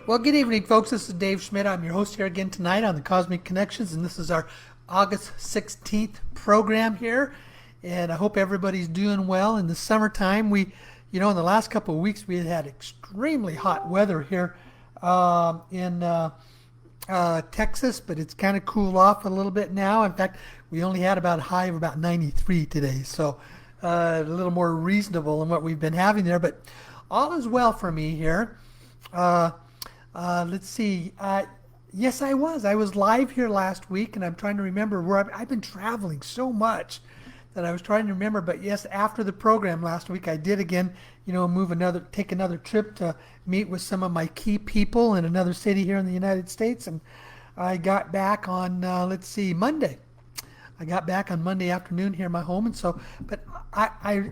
Well, good evening, folks. This is Dave Schmidt. I'm your host here again tonight on the Cosmic Connections, and this is our August 16th program here. And I hope everybody's doing well in the summertime. In the last couple of weeks, we had extremely hot weather here in Texas, but it's kind of cooled off a little bit now. In fact, we only had about a high of about 93 today, so a little more reasonable than what we've been having there. But all is well for me here. Uh, let's see. Yes, I was. I was live here last week, and I'm trying to remember where I've been traveling so much that I was trying to remember. But yes, after the program last week, I did again, take another trip to meet with some of my key people in another city here in the United States, and I got back on, Monday. I got back on Monday afternoon here in my home, and so, but I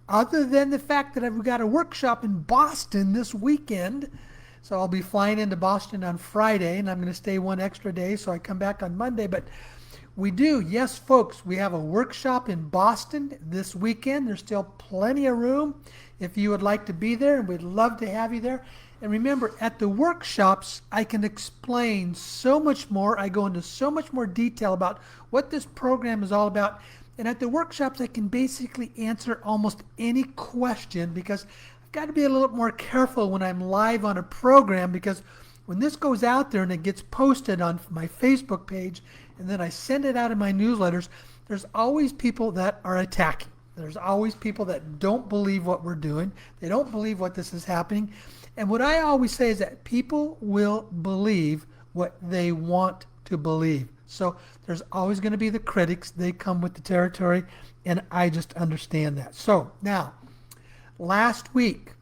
other than the fact that I've got a workshop in Boston this weekend. So I'll be flying into Boston on Friday, and I'm going to stay one extra day, so I come back on Monday. But we do, yes, folks, we have a workshop in Boston this weekend. There's still plenty of room if you would like to be there, and we'd love to have you there. And remember, at the workshops, I can explain so much more. I go into so much more detail about what this program is all about. And at the workshops, I can basically answer almost any question, because got to be a little more careful when I'm live on a program, because when this goes out there and it gets posted on my Facebook page and then I send it out in my newsletters, there's always people that are attacking. There's always people that don't believe what we're doing. They don't believe what this is happening. And what I always say is that people will believe what they want to believe. So there's always going to be the critics. They come with the territory, and I just understand that. So now, last week,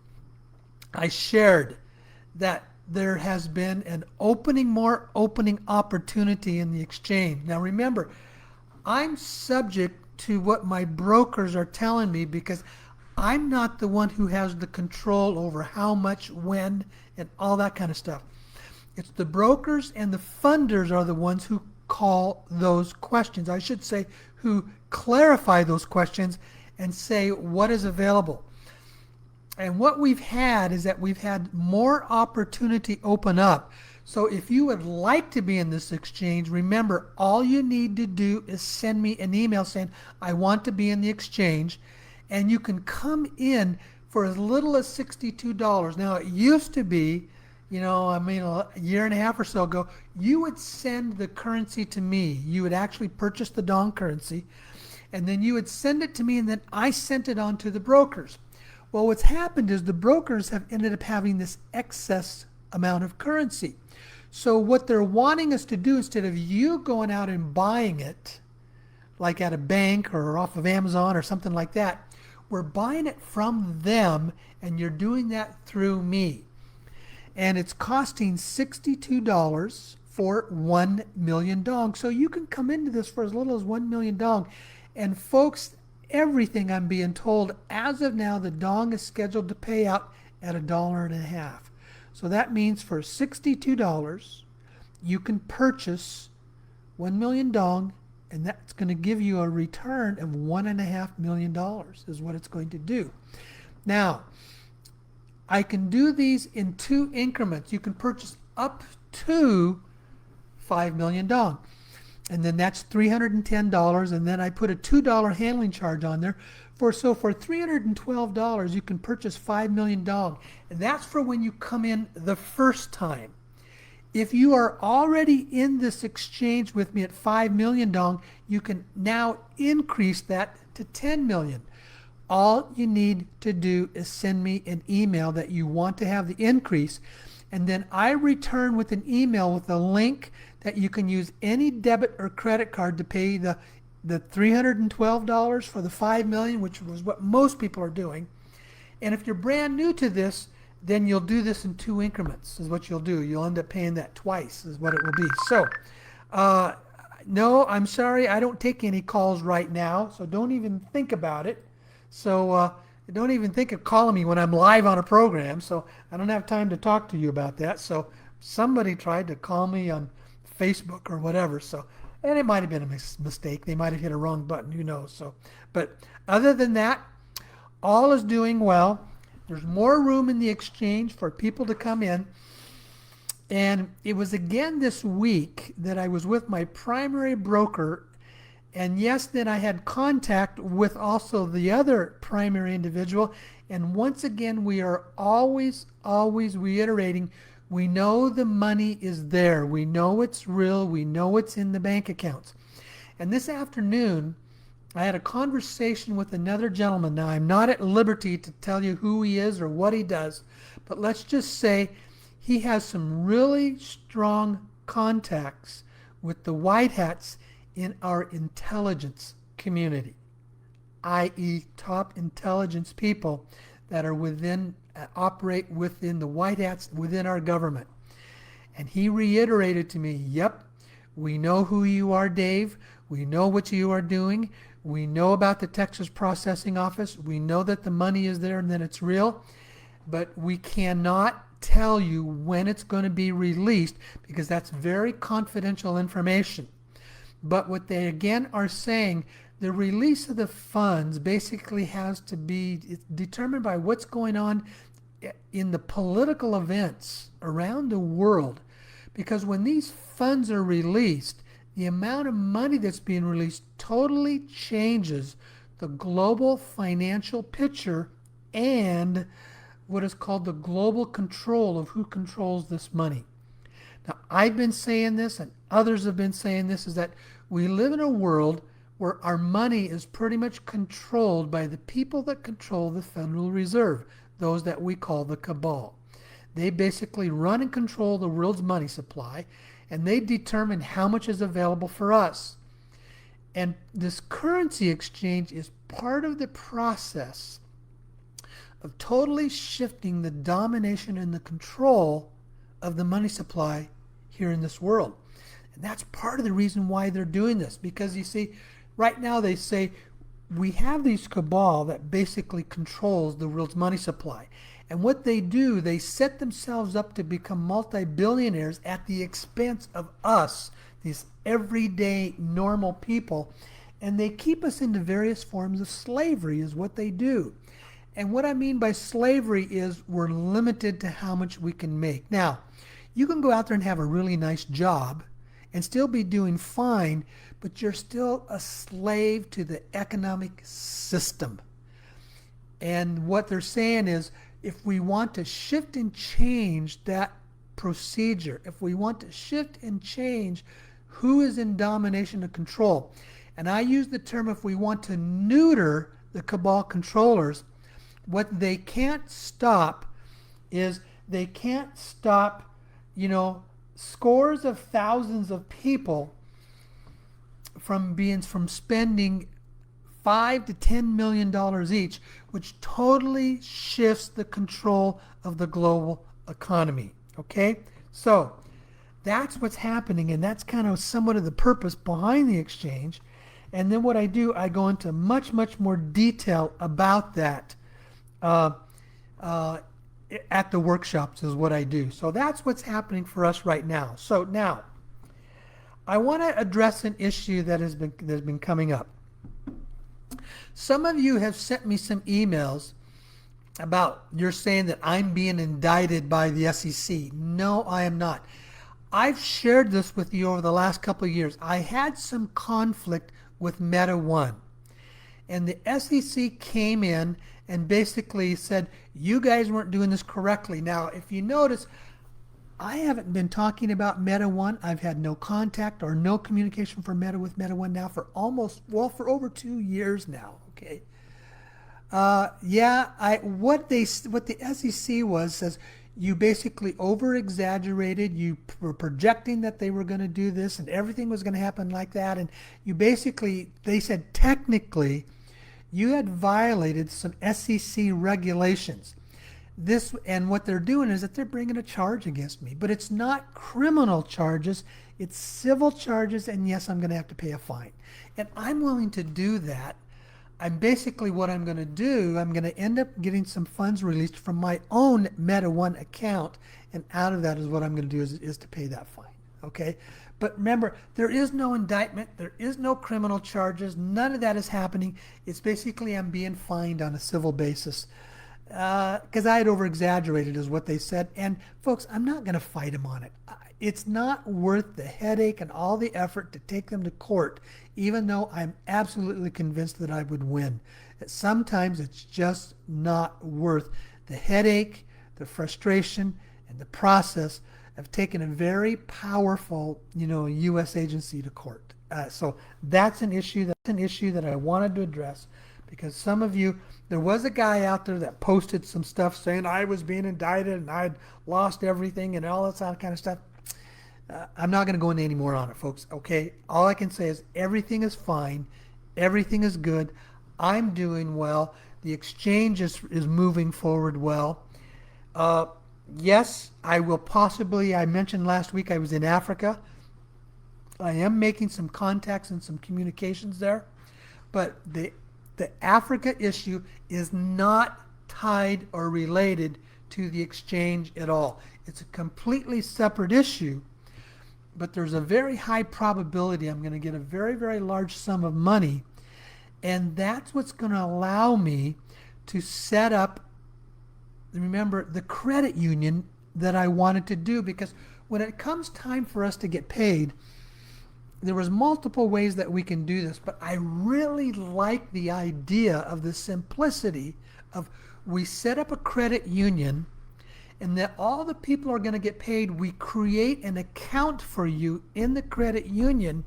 I shared that there has been an more opening opportunity in the exchange. Now remember, I'm subject to what my brokers are telling me, because I'm not the one who has the control over how much, when, and all that kind of stuff. It's the brokers and the funders are the ones who call those questions. I should say, who clarify those questions and say what is available. And what we've had is that we've had more opportunity open up. So if you would like to be in this exchange, remember, all you need to do is send me an email saying, I want to be in the exchange. And you can come in for as little as $62. Now, it used to be, a year and a half or so ago, you would send the currency to me. You would actually purchase the Dong currency, and then you would send it to me, and then I sent it on to the brokers. Well, what's happened is the brokers have ended up having this excess amount of currency. So what they're wanting us to do, instead of you going out and buying it, like at a bank or off of Amazon or something like that, we're buying it from them, and you're doing that through me. And it's costing $62 for 1 million dong. So you can come into this for as little as 1 million dong. And folks, everything I'm being told as of now, the dong is scheduled to pay out at $1.50. So that means for $62, you can purchase 1 million dong, and that's going to give you a return of $1.5 million is what it's going to do. Now, I can do these in 2 increments. You can purchase up to 5 million dong. And then that's $310, and then I put a $2 handling charge on there. For $312, you can purchase 5 million dong. And that's for when you come in the first time. If you are already in this exchange with me at 5 million dong, you can now increase that to 10 million. All you need to do is send me an email that you want to have the increase, and then I return with an email with a link that you can use any debit or credit card to pay the $312 for the 5 million, which was what most people are doing. And if you're brand new to this, then you'll do this in 2 increments is what you'll do. You'll end up paying that twice is what it will be. So, no, I'm sorry, I don't take any calls right now, so don't even think about it. So don't even think of calling me when I'm live on a program, so I don't have time to talk to you about that. So somebody tried to call me on Facebook or whatever, and it might have been a mistake. They might have hit a wrong button, who knows. But other than that, all is doing well. There's more room in the exchange for people to come in. And it was again this week that I was with my primary broker. And yes, then I had contact with also the other primary individual. And once again, we are always, always reiterating, we know the money is there. We know it's real. We know it's in the bank accounts. And this afternoon, I had a conversation with another gentleman. Now, I'm not at liberty to tell you who he is or what he does, but let's just say he has some really strong contacts with the white hats in our intelligence community, i.e. top intelligence people that are operate within the white hats within our government. And he reiterated to me, yep, we know who you are, Dave. We know what you are doing. We know about the Texas Processing Office. We know that the money is there and that it's real, but we cannot tell you when it's going to be released because that's very confidential information. But what they again are saying, the release of the funds basically has to be determined by what's going on in the political events around the world. Because when these funds are released, the amount of money that's being released totally changes the global financial picture and what is called the global control of who controls this money. Now, I've been saying this and others have been saying this, is that we live in a world where our money is pretty much controlled by the people that control the Federal Reserve, those that we call the cabal. They basically run and control the world's money supply, and they determine how much is available for us. And this currency exchange is part of the process of totally shifting the domination and the control of the money supply here in this world. And that's part of the reason why they're doing this. Because you see, right now they say we have these cabal that basically controls the world's money supply. And what they do, they set themselves up to become multi-billionaires at the expense of us, these everyday normal people. And they keep us into various forms of slavery is what they do. And what I mean by slavery is we're limited to how much we can make. Now, you can go out there and have a really nice job and still be doing fine, but you're still a slave to the economic system. And what they're saying is, if we want to shift and change that procedure, if we want to shift and change who is in domination and control, and I use the term if we want to neuter the cabal controllers, what they can't stop is they can't stop, scores of thousands of people from spending $5 to $10 million each, which totally shifts the control of the global economy. Okay, so that's what's happening, and that's kind of somewhat of the purpose behind the exchange. And then what I do, I go into much, much more detail about that at the workshops is what I do. So that's what's happening for us right now. So now, I want to address an issue that has been coming up. Some of you have sent me some emails about, you're saying that I'm being indicted by the SEC. No, I am not. I've shared this with you over the last couple of years. I had some conflict with Meta One. And the SEC came in and basically said, you guys weren't doing this correctly. Now, if you notice, I haven't been talking about Meta One. I've had no contact or no communication with Meta One now for for over 2 years now. Okay. What the SEC says, you basically over-exaggerated. You were projecting that they were going to do this and everything was going to happen like that. And they said technically you had violated some SEC regulations. And what they're doing is that they're bringing a charge against me. But it's not criminal charges. It's civil charges. And yes, I'm going to have to pay a fine. And I'm willing to do that. What I'm going to do, I'm going to end up getting some funds released from my own Meta One account, and out of that is what I'm going to do is to pay that fine. Okay? But remember, there is no indictment, there is no criminal charges, none of that is happening. It's basically I'm being fined on a civil basis. because I had over exaggerated, is what they said. And folks, I'm not going to fight them on it. It's not worth the headache and all the effort to take them to court, even though I'm absolutely convinced that I would win. Sometimes it's just not worth the headache, the frustration, and the process of taking a very powerful, U.S. agency to court. So that's an issue. That's an issue that I wanted to address, because some of you, there was a guy out there that posted some stuff saying I was being indicted and I'd lost everything and all that kind of stuff. I'm not going to go into any more on it, folks. Okay, all I can say is everything is fine, everything is good. I'm doing well. The exchange is moving forward well. Yes, I will possibly. I mentioned last week I was in Africa. I am making some contacts and some communications there, but the Africa issue is not tied or related to the exchange at all. It's a completely separate issue, but there's a very high probability I'm going to get a very, very large sum of money, and that's what's going to allow me to set up, remember, the credit union that I wanted to do. Because when it comes time for us to get paid, there was multiple ways that we can do this, but I really like the idea of the simplicity of, we set up a credit union, and that all the people are going to get paid. We create an account for you in the credit union,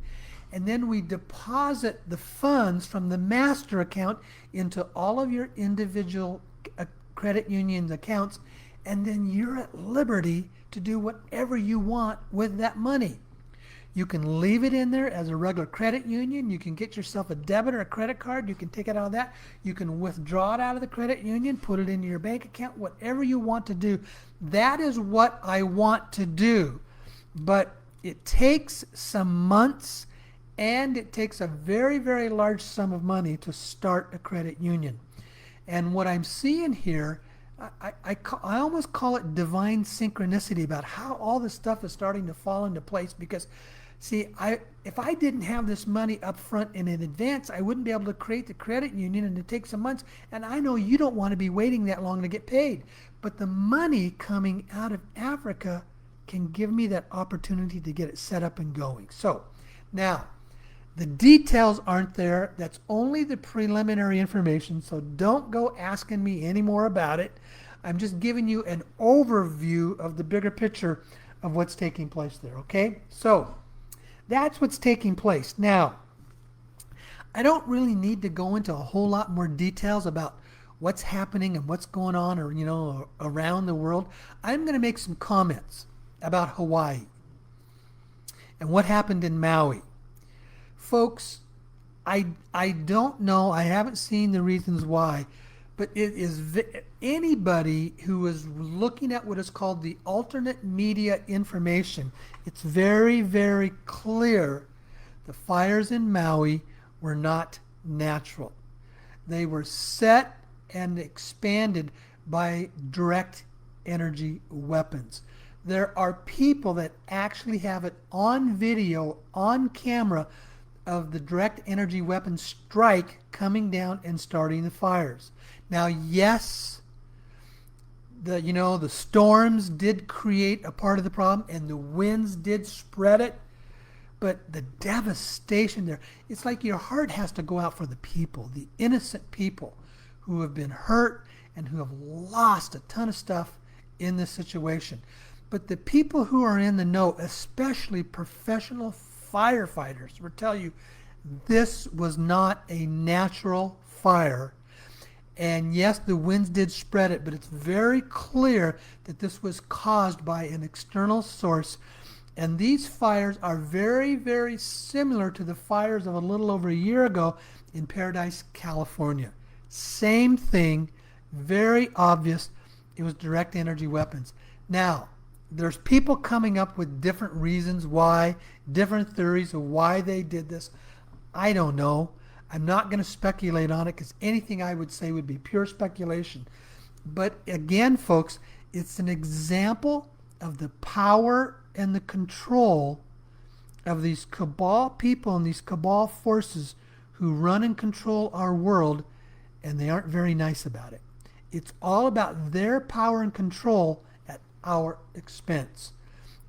and then we deposit the funds from the master account into all of your individual credit union accounts, and then you're at liberty to do whatever you want with that money. You can leave it in there as a regular credit union. You can get yourself a debit or a credit card. You can take it out of that. You can withdraw it out of the credit union, put it into your bank account, whatever you want to do. That is what I want to do. But it takes some months, and it takes a very, very large sum of money to start a credit union. And what I'm seeing here, I almost call it divine synchronicity about how all this stuff is starting to fall into place. Because, see, if I didn't have this money up front and in advance, I wouldn't be able to create the credit union, and it takes some months. And I know you don't want to be waiting that long to get paid. But the money coming out of Africa can give me that opportunity to get it set up and going. So now, the details aren't there. That's only the preliminary information, so don't go asking me any more about it. I'm just giving you an overview of the bigger picture of what's taking place there, okay? So that's what's taking place. Now, I don't really need to go into a whole lot more details about what's happening and what's going on, or around the world. I'm going to make some comments about Hawaii and what happened in Maui. Folks, I don't know. I haven't seen the reasons why, but it is anybody who is looking at what is called the alternate media information. It's very, very clear the fires in Maui were not natural. They were set and expanded by direct energy weapons. There are people that actually have it on video, on camera, of the direct energy weapon strike coming down and starting the fires. Now, yes, the storms did create a part of the problem, and the winds did spread it, but the devastation there, it's like your heart has to go out for the people, the innocent people who have been hurt and who have lost a ton of stuff in this situation. But the people who are in the know, especially professional firefighters, will tell you this was not a natural fire. And yes, the winds did spread it, but it's very clear that this was caused by an external source. And these fires are very, very similar to the fires of a little over a year ago in Paradise, California. Same thing, very obvious. It was direct energy weapons. Now, there's people coming up with different reasons why, different theories of why they did this. I don't know. I'm not going to speculate on it, because anything I would say would be pure speculation. But again, folks, it's an example of the power and the control of these cabal people and these cabal forces who run and control our world, and they aren't very nice about it. It's all about their power and control at our expense.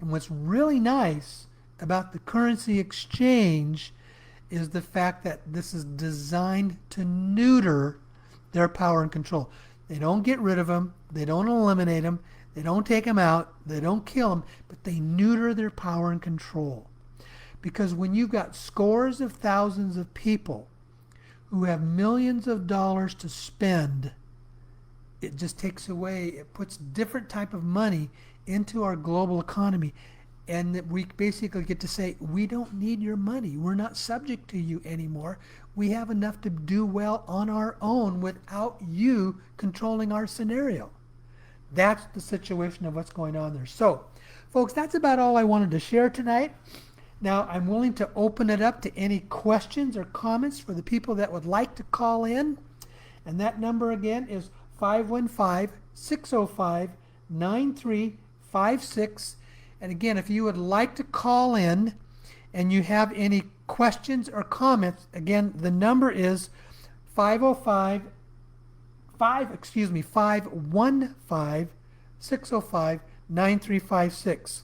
And what's really nice about the currency exchange is the fact that this is designed to neuter their power and control. They don't get rid of them. They don't eliminate them. They don't take them out. They don't kill them. But they neuter their power and control. Because when you've got scores of thousands of people who have millions of dollars to spend, it just takes away, it puts different type of money into our global economy. And that we basically get to say, we don't need your money. We're not subject to you anymore. We have enough to do well on our own without you controlling our scenario. That's the situation of what's going on there. So, folks, that's about all I wanted to share tonight. Now, I'm willing to open it up to any questions or comments for the people that would like to call in. And that number again is 515-605-9356. And again, if you would like to call in and you have any questions or comments, again, the number is 515-605-9356.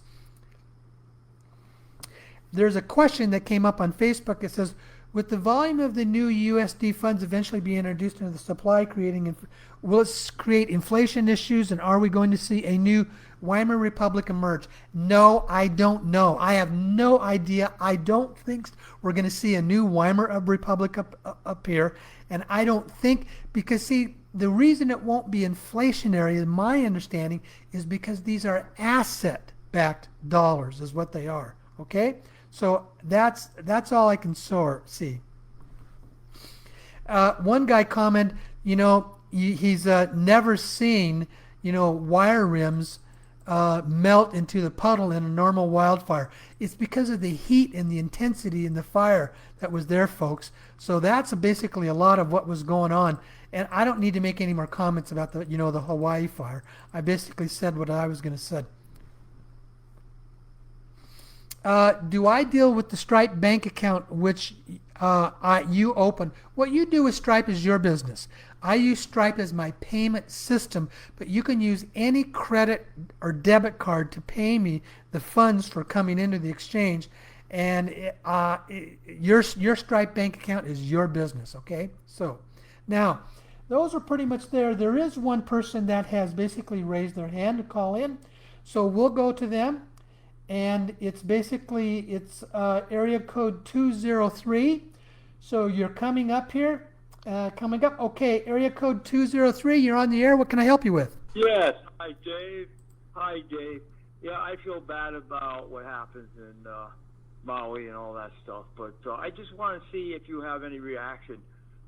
There's a question that came up on Facebook. It says, with the volume of the new USD funds eventually being introduced into the supply, will it create inflation issues, and are we going to see a new Weimar Republic emerge? No, I don't know. I have no idea. I don't think we're going to see a new Weimar Republic up here, and I don't think, because see, the reason it won't be inflationary, in my understanding, is because these are asset-backed dollars, is what they are. Okay, so that's all I can see. One guy commented, he's never seen, wire rims melt into the puddle in a normal wildfire. It's because of the heat and the intensity and the fire that was there, folks. So that's basically a lot of what was going on. And I don't need to make any more comments about the Hawaii fire. I basically said what I was going to say. Do I deal with the Stripe bank account which you open? What you do with Stripe is your business. I use Stripe as my payment system, but you can use any credit or debit card to pay me the funds for coming into the exchange. And your Stripe bank account is your business, okay? So now, those are pretty much there. There is one person that has basically raised their hand to call in, so we'll go to them. And it's area code 203. So you're coming up here. Okay, area code 203. You're on the air. What can I help you with? Yes. Hi, Dave. Yeah, I feel bad about what happens in Maui and all that stuff. But I just want to see if you have any reaction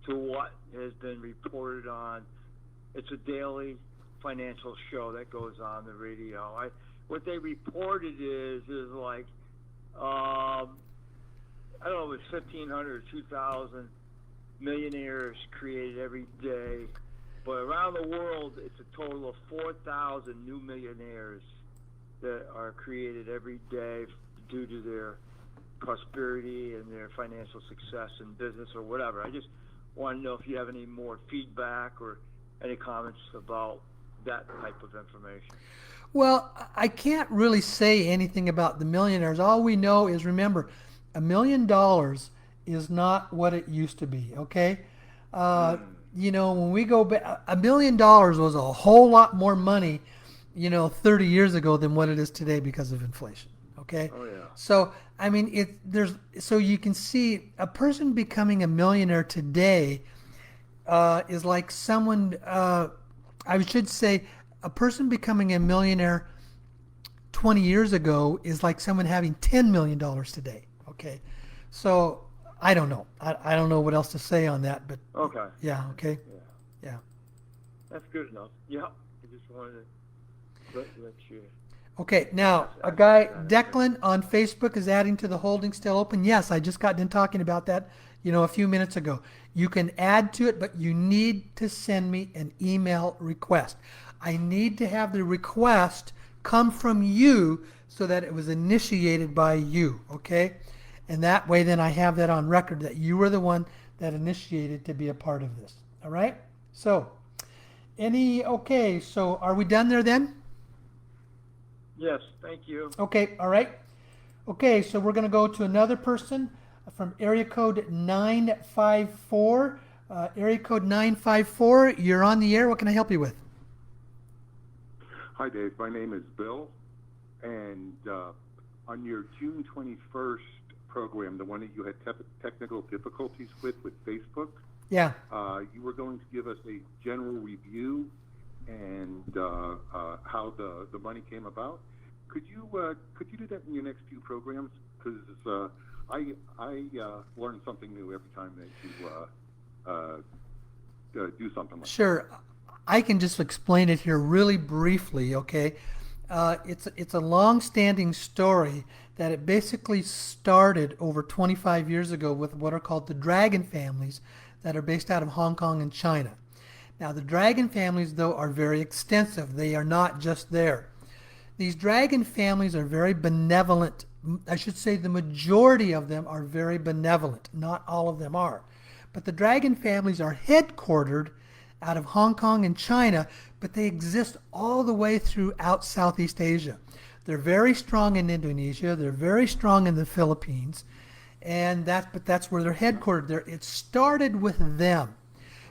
to what has been reported on. It's a daily financial show that goes on the radio. What they reported is like, I don't know, it's 1,500 or 2,000 millionaires created every day. But around the world, it's a total of 4,000 new millionaires that are created every day due to their prosperity and their financial success in business or whatever. I just want to know if you have any more feedback or any comments about that type of information. Well, I can't really say anything about the millionaires. All we know is, remember, $1 million is not what it used to be, okay? When we go back, $1 million was a whole lot more money, 30 years ago than what it is today because of inflation, okay? Oh, yeah. So, I mean, so you can see a person becoming a millionaire today is like someone, I should say, a person becoming a millionaire 20 years ago is like someone having $10 million today. Okay, so I don't know. I don't know what else to say on that, but okay. Yeah. Okay. Yeah. That's good enough. Yeah. I just wanted to let you. Okay. Now, a guy Declan on Facebook is adding to the holding still open. Yes, I just got done talking about that. A few minutes ago. You can add to it, but you need to send me an email request. I need to have the request come from you so that it was initiated by you, okay? And that way then I have that on record that you were the one that initiated to be a part of this, all right? So Okay, so are we done there then? Yes, thank you. Okay, all right. Okay, so we're going to go to another person from area code 954. Area code 954, you're on the air. What can I help you with? Hi, Dave. My name is Bill, and on your June 21st program, the one that you had technical difficulties with Facebook, Yeah. you were going to give us a general review and how the money came about. Could you do that in your next few programs? Because I learn something new every time that you do something like that. Sure. I can just explain it here really briefly, okay? It's a long-standing story that it basically started over 25 years ago with what are called the dragon families that are based out of Hong Kong and China. Now, the dragon families, though, are very extensive. They are not just there. These dragon families are very benevolent. I should say the majority of them are very benevolent. Not all of them are. But the dragon families are headquartered out of Hong Kong and China, but they exist all the way throughout Southeast Asia. They're very strong in Indonesia. They're very strong in the Philippines. But that's where they're headquartered. It started with them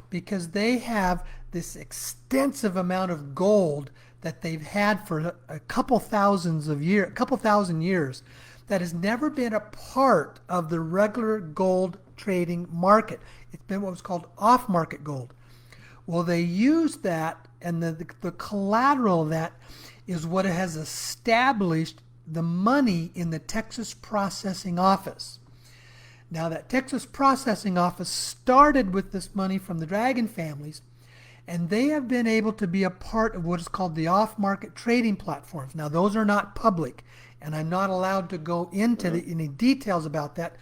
because they have this extensive amount of gold that they've had for a couple thousand years that has never been a part of the regular gold trading market. It's been what was called off-market gold. Well, they use that, and the collateral of that is what has established the money in the Texas processing office. Now, that Texas processing office started with this money from the dragon families, and they have been able to be a part of what is called the off-market trading platforms. Now, those are not public, and I'm not allowed to go into any details about that,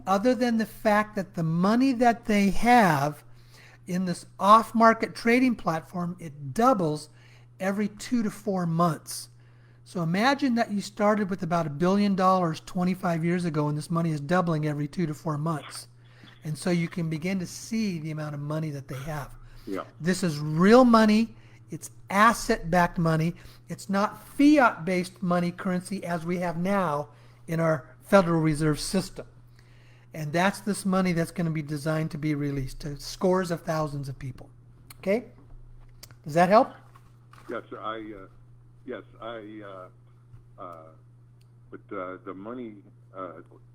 other than the fact that the money that they have in this off-market trading platform, it doubles every 2 to 4 months. So imagine that you started with about $1 billion 25 years ago, and this money is doubling every 2 to 4 months. And so you can begin to see the amount of money that they have. Yeah. This is real money. It's asset-backed money. It's not fiat-based money currency as we have now in our Federal Reserve System. And that's this money that's going to be designed to be released to scores of thousands of people. Okay? Does that help? Yes, but the money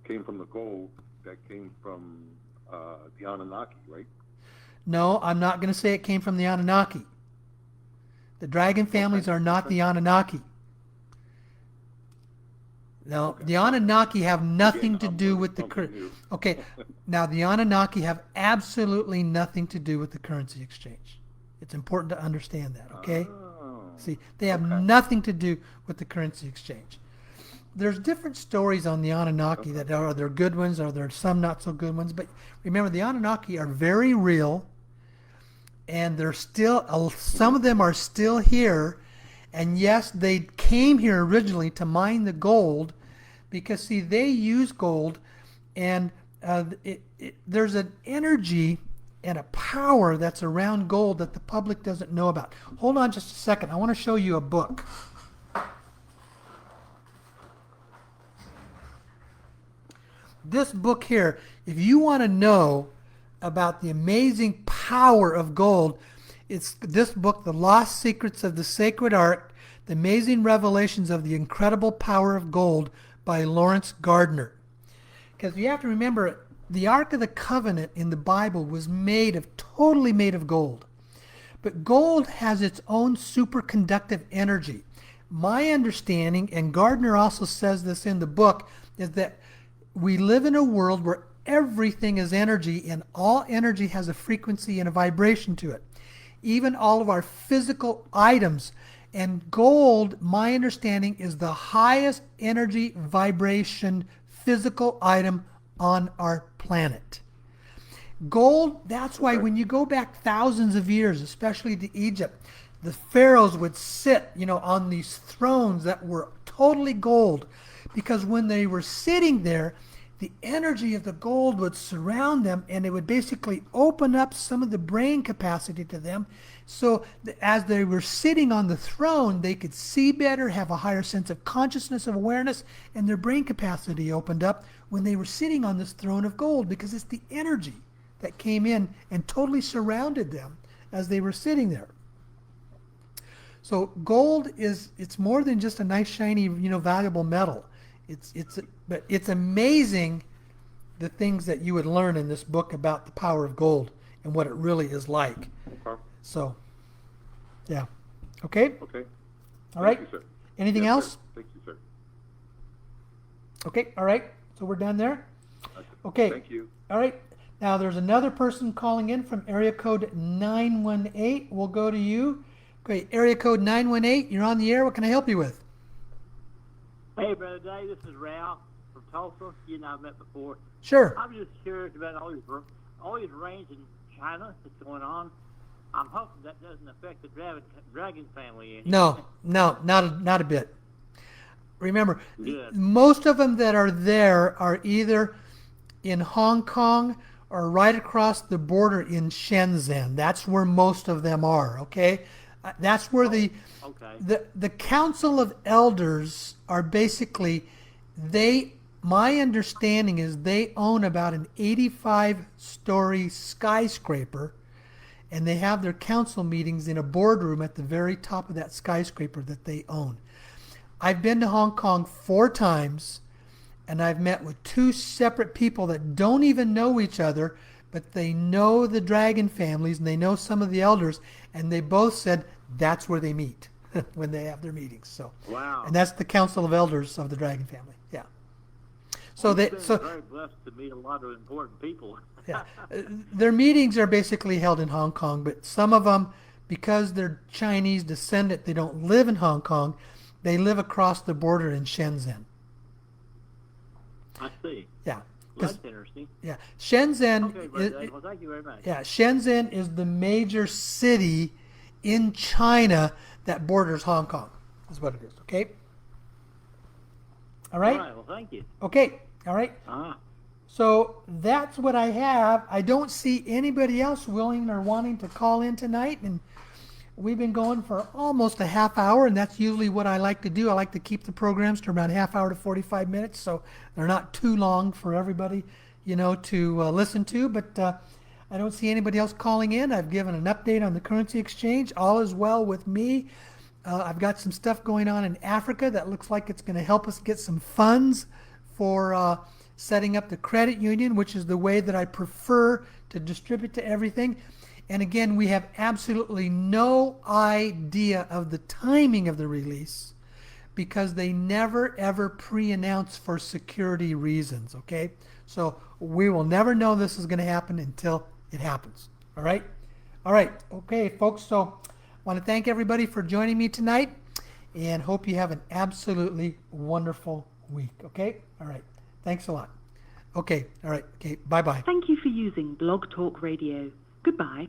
came from the gold that came from the Anunnaki, right? No, I'm not going to say it came from the Anunnaki. The dragon families are not the Anunnaki. No, the Anunnaki have nothing to do with the currency. Okay, now the Anunnaki have absolutely nothing to do with the currency exchange. It's important to understand that, okay? See, they have nothing to do with the currency exchange. There's different stories on the Anunnaki that are there good ones, or there are some not so good ones, but remember the Anunnaki are very real, and they're still, some of them are still here, and yes, they came here originally to mine the gold, because see, they use gold, and there's an energy and a power that's around gold that the public doesn't know about. Hold on just a second. I want to show you a book. This book here, if you want to know about the amazing power of gold, it's this book, The Lost Secrets of the Sacred Art, The Amazing Revelations of the Incredible Power of Gold by Lawrence Gardner. Because you have to remember, the Ark of the Covenant in the Bible was totally made of gold. But gold has its own superconductive energy. My understanding, and Gardner also says this in the book, is that we live in a world where everything is energy, and all energy has a frequency and a vibration to it. Even all of our physical items. And gold, my understanding, is the highest energy vibration physical item on our planet. Gold, that's why when you go back thousands of years, especially to Egypt, the pharaohs would sit, on these thrones that were totally gold, because when they were sitting there, the energy of the gold would surround them, and it would basically open up some of the brain capacity to them. So as they were sitting on the throne, they could see better, have a higher sense of consciousness, of awareness, and their brain capacity opened up when they were sitting on this throne of gold, because it's the energy that came in and totally surrounded them as they were sitting there. So gold it's more than just a nice, shiny, valuable metal. But it's amazing the things that you would learn in this book about the power of gold and what it really is like. Okay. So, yeah. Okay? Okay. All right. Thank you, sir. Anything Yes, else? sir. Thank you, sir. Okay. All right. So we're done there? Okay. Thank you. All right. Now there's another person calling in from area code 918. We'll go to you. Great. Area code 918. You're on the air. What can I help you with? Hey, Brother Dave, this is Ralph from Tulsa. You and I have met before. Sure. I'm just curious about all these rains in China that's going on. I'm hoping that doesn't affect the dragon family. No, not a bit. Remember, Good. most of them that are there are either in Hong Kong or right across the border in Shenzhen. That's where most of them are, okay? That's where Okay. the Council of Elders are basically, my understanding is they own about an 85-story skyscraper, and they have their council meetings in a boardroom at the very top of that skyscraper that they own. I've been to Hong Kong 4 times, and I've met with 2 separate people that don't even know each other, but they know the dragon families and they know some of the elders, and they both said that's where they meet when they have their meetings. So, Wow. and that's the Council of Elders of the dragon family. Yeah. So You've they been so very blessed to meet a lot of important people. yeah, their meetings are basically held in Hong Kong, but some of them, because they're Chinese descendant, they don't live in Hong Kong. They live across the border in Shenzhen. I see. Yeah. Well, that's interesting. Yeah. Shenzhen Okay, Brother Dave. Well, thank you very much. yeah, Shenzhen is the major city in China that borders Hong Kong. Is what it is, okay? All right? All right. Well, thank you. Okay. All right. Ah. So that's what I have. I don't see anybody else willing or wanting to call in tonight, and we've been going for almost a half hour, and that's usually what I like to do. I like to keep the programs to around half hour to 45 minutes, so they're not too long for everybody, to listen to. But I don't see anybody else calling in. I've given an update on the currency exchange. All is well with me. I've got some stuff going on in Africa that looks like it's going to help us get some funds for setting up the credit union, which is the way that I prefer to distribute to everything. And again, we have absolutely no idea of the timing of the release because they never ever pre-announce for security reasons, okay? So we will never know this is going to happen until it happens, all right? All right, okay, folks, so I want to thank everybody for joining me tonight and hope you have an absolutely wonderful week, okay? All right, thanks a lot. Okay, all right, okay, bye-bye. Thank you for using Blog Talk Radio. Goodbye.